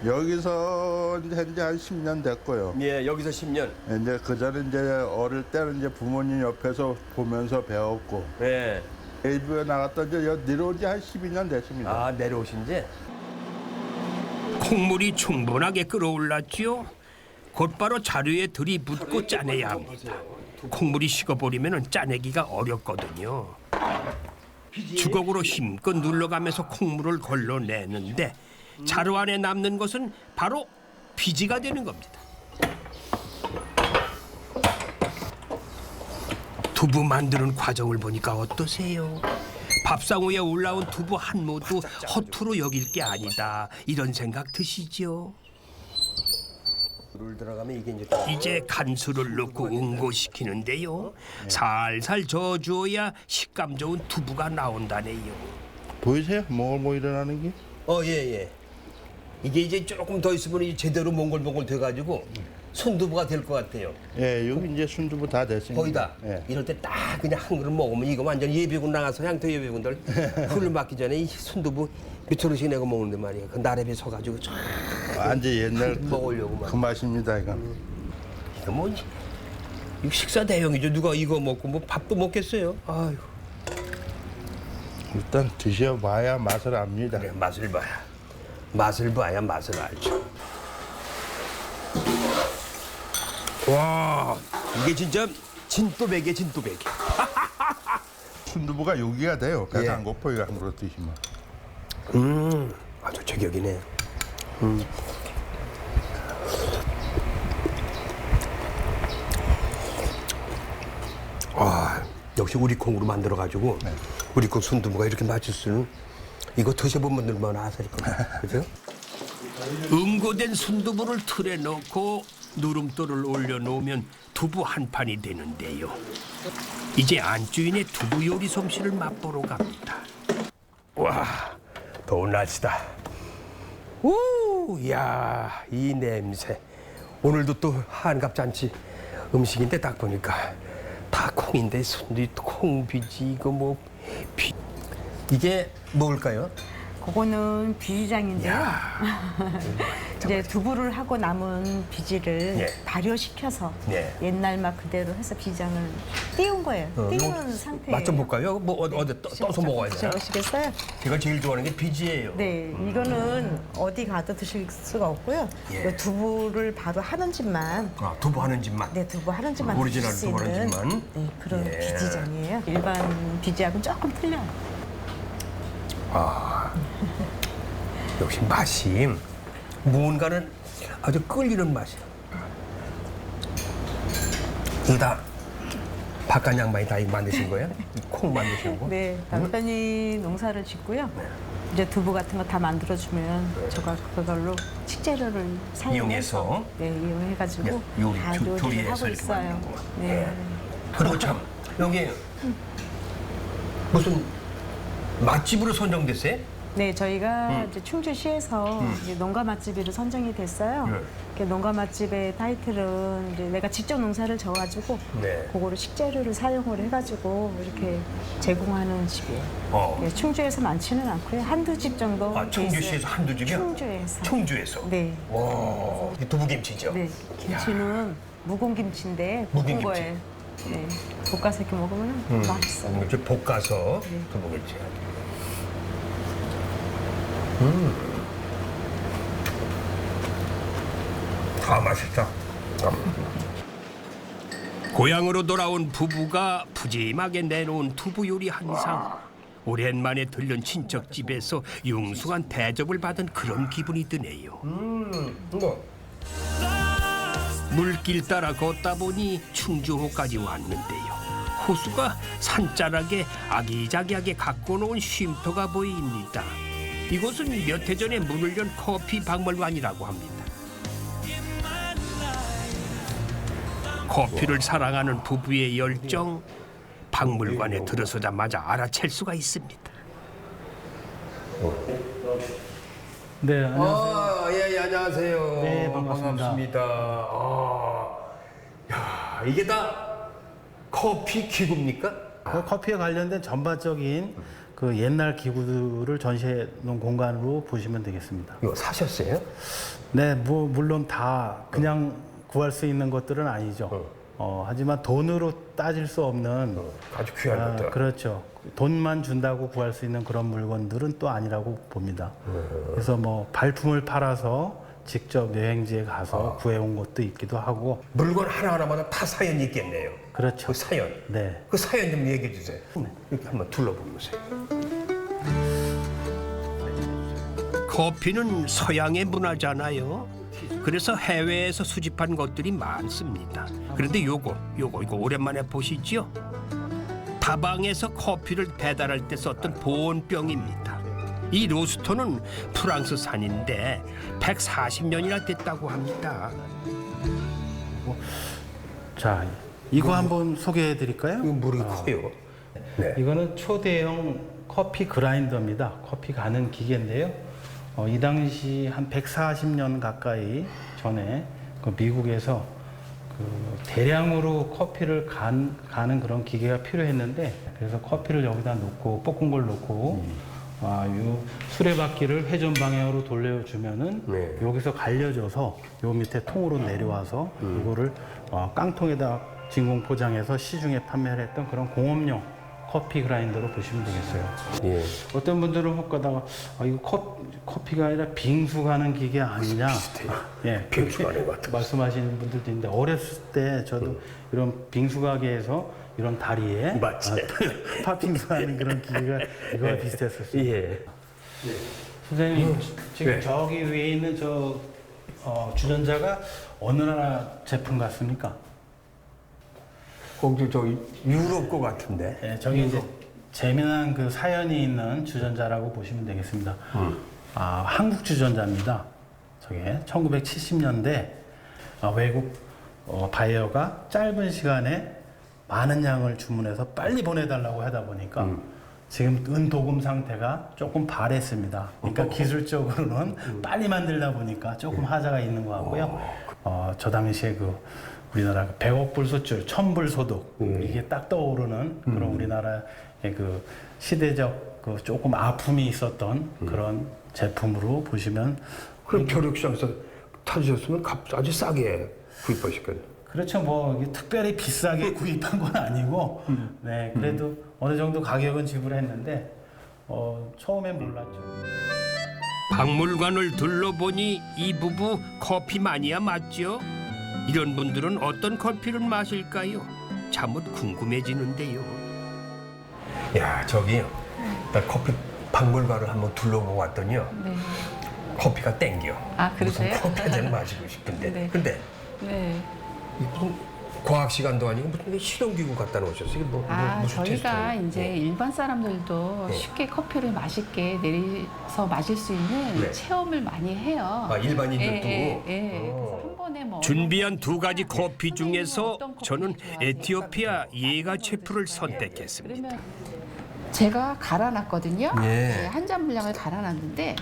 여기서 이제 현재 한 10년 됐고요. 예, 여기서 10년. 이제 그 전에 이제 어릴 때는 이제 부모님 옆에서 보면서 배웠고, 예. 일부에 나갔다 이제 내려온 지 한 12년 됐습니다. 아, 내려오신 지? 콩물이 충분하게 끓어올랐지요. 곧바로 자루에 들이붓고 짜내야 합니다. 콩물이 식어버리면 짜내기가 어렵거든요. 주걱으로 힘껏 눌러가면서 콩물을 걸러내는데 자루 안에 남는 것은 바로 비지가 되는 겁니다. 두부 만드는 과정을 보니까 어떠세요? 밥상 위에 올라온 두부 한 모도 허투루 여길 게 아니다. 이런 생각 드시죠? 이제 간수를 넣고 응고시키는데요. 살살 저어주어야 식감 좋은 두부가 나온다네요. 보이세요? 뭐 일어나는 게? 예. 이게 이제 조금 더 있으면 이제 제대로 몽골몽골 돼가지고 순두부가 될 것 같아요. 예, 여기 이제 순두부 다 됐습니다. 거의 다. 예. 이럴 때 딱 그냥 한 그릇 먹으면 이거 완전 예비군 나가서 향토 예비군들 훌 맞기 전에 이 순두부 밑으로씩 내고 먹는데 말이야. 그 나래비 서가지고 쫙 완전 옛날 먹으려고 그 맛입니다, 이거. 이거 뭐 이거 식사 대용이죠. 누가 이거 먹고 뭐 밥도 먹겠어요. 아유. 일단 드셔봐야 맛을 압니다. 그래, 맛을 봐야 맛을 알죠. 와, 이게 진짜 진또배기야, 진또배기. 순두부가 요기가 돼요. 배가 예. 안 고파요, 한 그릇 드시면. 아주 제격이네. 아, 역시 우리 콩으로 만들어가지고 우리 콩 순두부가 이렇게 맛있으면 이거 드셔보면 얼마나 아실 겁니다. 그죠? 응고된 순두부를 틀에 넣고 누름돌을 올려놓으면 두부 한 판이 되는데요. 이제 안주인의 두부 요리 솜씨를 맛보러 갑니다. 와, 더운 날씨다. 우, 야, 이 냄새. 오늘도 또 한갑잔치 음식인데 딱 보니까 다 콩인데 순두부 콩비지 이거 뭐 이게 뭘까요? 그거는 비지장인데요. 이제 두부를 하고 남은 비지를 예. 발효시켜서 예. 옛날 맛 그대로 해서 비장을 띄운 거예요. 띄운 상태예요. 맛 좀 볼까요? 뭐 어디 떠서 먹어야 되나? 드셔보시겠어요? 제가 제일 좋아하는 게 비지예요. 네, 이거는 어디 가도 드실 수가 없고요. 예. 이거 두부를 바로 하는 집만, 아, 두부 하는 집만. 네, 두부 하는 집만 오리지널 드실 수 두부 하는 있는 집만. 네, 그런 예. 비지장이에요. 일반 비지하고는 조금 틀려요. 아, 역시 맛이 무언가는 아주 끌리는 맛이야. 이거 다 바깥 양반이 다 이거 만드신 거예요? 이 콩 만드신 거? 네, 남편이 농사를 짓고요. 이제 두부 같은 거 다 만들어주면 제가 그걸로 식재료를 사용해서 이용해서? 네, 이용해가지고 요리, 다 요리를 조리해서 하고 이렇게 있어요. 만드는구만. 네. 그리고 참 여기 무슨 맛집으로 선정됐어요? 네, 저희가 이제 충주시에서 이제 농가 맛집으로 선정이 됐어요. 이렇게 농가 맛집의 타이틀은 이제 내가 직접 농사를 져가지고 네. 그거를 식재료를 사용을 해가지고 이렇게 제공하는 집이에요. 네, 충주에서 많지는 않고요. 한두 집 정도. 아, 돼 충주시에서 있어요. 한두 집이요? 충주에서. 충주에서? 네. 와, 이게 두부김치죠? 네, 김치는 묵은김치인데 볶은 묵은김치. 거예요. 네, 볶아서 이렇게 먹으면 맛있어요. 이렇게 볶아서 네. 두부김치. 아, 맛있다. 고향으로 돌아온 부부가 푸짐하게 내놓은 두부 요리 한 상. 오랜만에 들른 친척집에서 융숭한 대접을 받은 그런 기분이 드네요. 이거. 물길 따라 걷다 보니 충주호까지 왔는데요. 호수가 산자락에 아기자기하게 갖고 놓은 쉼터가 보입니다. 이곳은 몇 해 전에 문을 연 커피 박물관이라고 합니다. 커피를 사랑하는 부부의 열정, 박물관에 들어서자마자 알아챌 수가 있습니다. 네, 안녕하세요. 예, 안녕하세요. 네, 반갑습니다. 반갑습니다. 야, 이게 다 커피 기구입니까? 그 커피에 관련된 전반적인 그 옛날 기구들을 전시해 놓은 공간으로 보시면 되겠습니다. 이거 사셨어요? 네, 뭐 물론 다 그냥 구할 수 있는 것들은 아니죠. 하지만 돈으로 따질 수 없는 아주 귀한 것들. 그렇죠. 돈만 준다고 구할 수 있는 그런 물건들은 또 아니라고 봅니다. 그래서 뭐 발품을 팔아서 직접 여행지에 가서 구해온 것도 있기도 하고. 물건 하나하나마다 다 사연이 있겠네요. 그렇죠. 그 사연. 네. 그 사연 좀 얘기해 주세요. 이렇게 한번 둘러보면서. 커피는 서양의 문화잖아요. 그래서 해외에서 수집한 것들이 많습니다. 그런데 이거 오랜만에 보시죠. 다방에서 커피를 배달할 때 썼던 보온병입니다. 이 로스터는 프랑스산인데 140년이나 됐다고 합니다. 자, 이거 한번 소개해 드릴까요? 이거 물이 커요. 네. 이거는 초대형 커피 그라인더입니다. 커피 가는 기계인데요. 이 당시 한 140년 가까이 전에 그 미국에서 그 대량으로 커피를 가는 그런 기계가 필요했는데, 그래서 커피를 여기다 놓고 볶은 걸 놓고 요 수레바퀴를 회전 방향으로 돌려주면은 여기서 갈려져서 요 밑에 통으로 내려와서 이거를 깡통에다 진공 포장해서 시중에 판매를 했던 그런 공업용 커피 그라인더로 보시면 되겠어요. 예. 어떤 분들은 혹 가다가 이거 커피가 아니라 빙수 가는 기계 아니냐. 예, 빙수 가는 것 같아요. 말씀하시는 분들도 있는데, 어렸을 때 저도 이런 빙수 가게에서 이런 다리에 맞지. 팥빙수 하는 그런 기계가 이거와 비슷했었어요. 예. 선생님, 지금 네. 저기 위에 있는 주전자가 어느 나라 제품 같습니까? 거기 저 유럽 거 같은데. 네, 저기 이제 재미난 그 사연이 있는 주전자라고 보시면 되겠습니다. 한국 주전자입니다. 저게 1970년대 외국 바이어가 짧은 시간에 많은 양을 주문해서 빨리 보내달라고 하다 보니까 지금 은도금 상태가 조금 발했습니다. 그러니까 기술적으로는 빨리 만들다 보니까 조금 하자가 있는 것 같고요. 저 당시에 우리나라 100억 불 수출, 1000불 소득, 이게 딱 떠오르는 그런 우리나라의 그 시대적 그 조금 아픔이 있었던 그런 제품으로 보시면. 그럼 벼룩시장에서 찾으셨으면 아주 싸게 구입하셨겠네요. 그렇죠. 뭐 특별히 비싸게 구입한 건 아니고, 네, 그래도 어느 정도 가격은 지불했는데 처음엔 몰랐죠. 박물관을 둘러보니 이 부부 커피 마니아 맞죠? 이런 분들은 어떤 커피를 마실까요? 참으로 궁금해지는데요. 야, 저기요. 나 커피 박물관을 한번 둘러보고 왔더니요. 네. 커피가 땡겨. 아, 그러세요? 무슨 커피 한 잔 마시고 싶은데. 네. 근데 네. 무슨 과학 시간도 아니고 무슨 실험기구 갖다 놓으셨어요. 이게 무슨 저희가 테스트예요? 이제 일반 사람들도 쉽게 커피를 맛있게 내려서 마실 수 있는 체험을 많이 해요. 일반인들도? 그래서 한 번에 뭐 준비한 두 가지 커피 중에서 저는 에티오피아 예가체프를 선택했습니다. 그러면 제가 갈아놨거든요. 예. 한 잔 분량을 갈아놨는데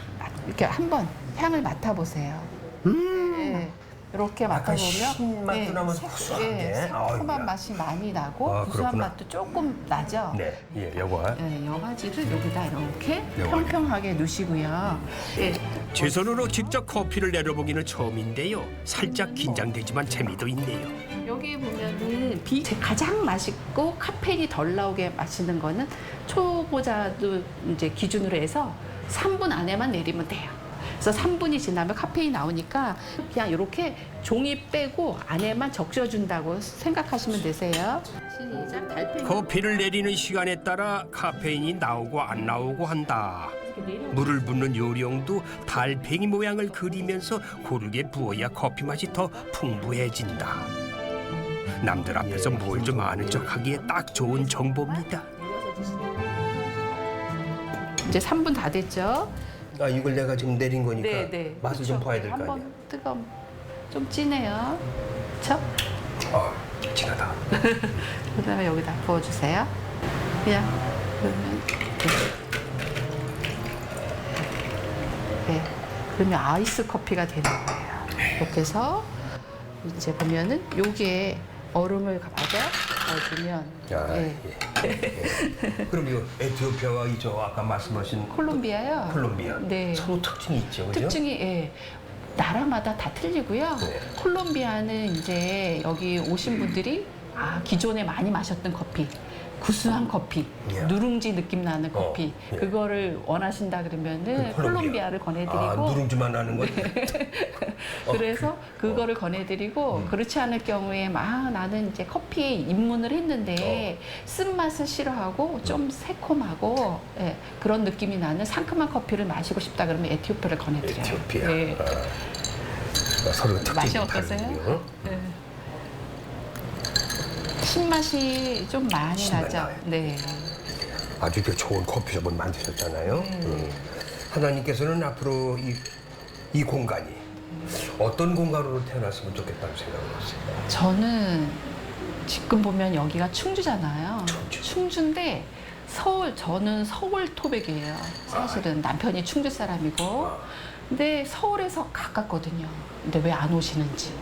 이렇게 한번 향을 맡아보세요. 네. 이렇게 맡아보면 신맛도 나면서 고소하게. 상큼한 아이고야. 맛이 많이 나고 구수한 그렇구나. 맛도 조금 나죠. 네, 예, 요거. 네, 여가지를 여기다 이렇게 평평하게 놓으시고요. 예. 제 손으로 직접 커피를 내려보기는 처음인데요. 살짝 긴장되지만 재미도 있네요. 여기 보면은 가장 맛있고 카페인이 덜 나오게 마시는 거는 초보자도 이제 기준으로 해서 3분 안에만 내리면 돼요. 그래서 3분이 지나면 카페인이 나오니까 그냥 이렇게 종이 빼고 안에만 적셔준다고 생각하시면 되세요. 시작. 달팽이. 커피를 내리는 시간에 따라 카페인이 나오고 안 나오고 한다. 물을 붓는 요령도 달팽이 모양을 그리면서 고르게 부어야 커피 맛이 더 풍부해진다. 남들 앞에서 뭘 좀 아는 척하기에 딱 좋은 정보입니다. 이제 3분 다 됐죠? 아, 이걸 내가 지금 내린 거니까 네. 맛을 좀 봐야 될 거 아니에요? 한번 뜨거 좀 진해요. 그렇죠? 진하다. 그다음에 여기다 부어주세요. 그냥 그러면 그러면 아이스 커피가 되는 거예요. 이렇게 해서 이제 보면은 요게 얼음을 맞아 넣어주면 그럼 이 에티오피아와 이 저 아까 말씀하신 콜롬비아요. 콜롬비아 네. 서로 특징이 있죠, 그죠? 특징이 나라마다 다 틀리고요. 네. 콜롬비아는 이제 여기 오신 분들이 기존에 많이 마셨던 커피, 구수한 커피, 누룽지 느낌 나는 커피, 그거를 원하신다 그러면은 콜롬비아를 권해드리고. 누룽지만 나는 거. 그래서 그거를 권해드리고 그렇지 않을 경우에 나는 이제 커피에 입문을 했는데 쓴맛을 싫어하고 좀 새콤하고 그런 느낌이 나는 상큼한 커피를 마시고 싶다 그러면 에티오피아를 권해드려요. 에티오피아. 네. 서로 특징이 맛이 어떠세요? 다르군요. 네. 신맛이 좀 많이 신맛 나죠. 나요. 네. 아주 좋은 커피숍을 만드셨잖아요. 하나님께서는 앞으로 이 공간이 어떤 공간으로 태어났으면 좋겠다는 생각을 했어요. 저는 지금 보면 여기가 충주잖아요. 충주인데 저는 서울 토백이에요. 사실은 남편이 충주 사람이고, 근데 서울에서 가깝거든요. 근데 왜 안 오시는지.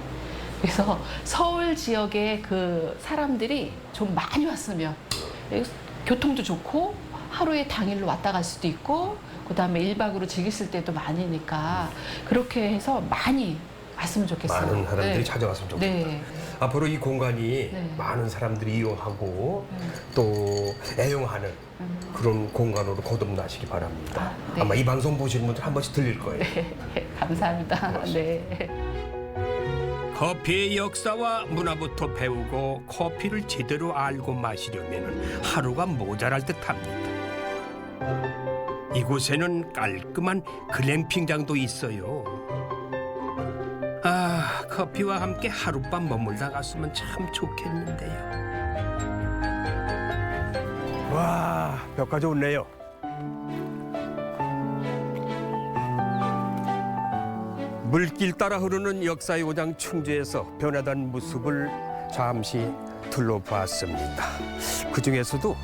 그래서 서울 지역의 그 사람들이 좀 많이 왔으면 교통도 좋고 하루에 당일로 왔다 갈 수도 있고 그다음에 1박으로 즐겼을 때도 많으니까 그렇게 해서 많이 왔으면 좋겠어요. 많은 사람들이 찾아왔으면 좋겠다. 네. 앞으로 이 공간이 많은 사람들이 이용하고 또 애용하는 그런 공간으로 거듭나시기 바랍니다. 네. 아마 이 방송 보시는 분들 한 번씩 들릴 거예요. 감사합니다. 네. 커피의 역사와 문화부터 배우고 커피를 제대로 알고 마시려면 하루가 모자랄 듯합니다. 이곳에는 깔끔한 글램핑장도 있어요. 커피와 함께 하룻밤 머물다 갔으면 참 좋겠는데요. 와, 벽까지 좋네요. 물길 따라 흐르는 역사의 고장 충주에서 변화된 모습을 잠시 둘러봤습니다. 그 중에서도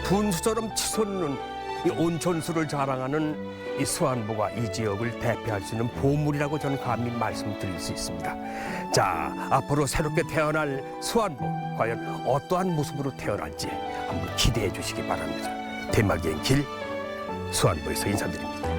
분수처럼 치솟는 이 온천수를 자랑하는 이 수안보가 이 지역을 대표할 수 있는 보물이라고 저는 감히 말씀드릴 수 있습니다. 자, 앞으로 새롭게 태어날 수안보, 과연 어떠한 모습으로 태어날지 한번 기대해 주시기 바랍니다. 대마기행 길 수안보에서 인사드립니다.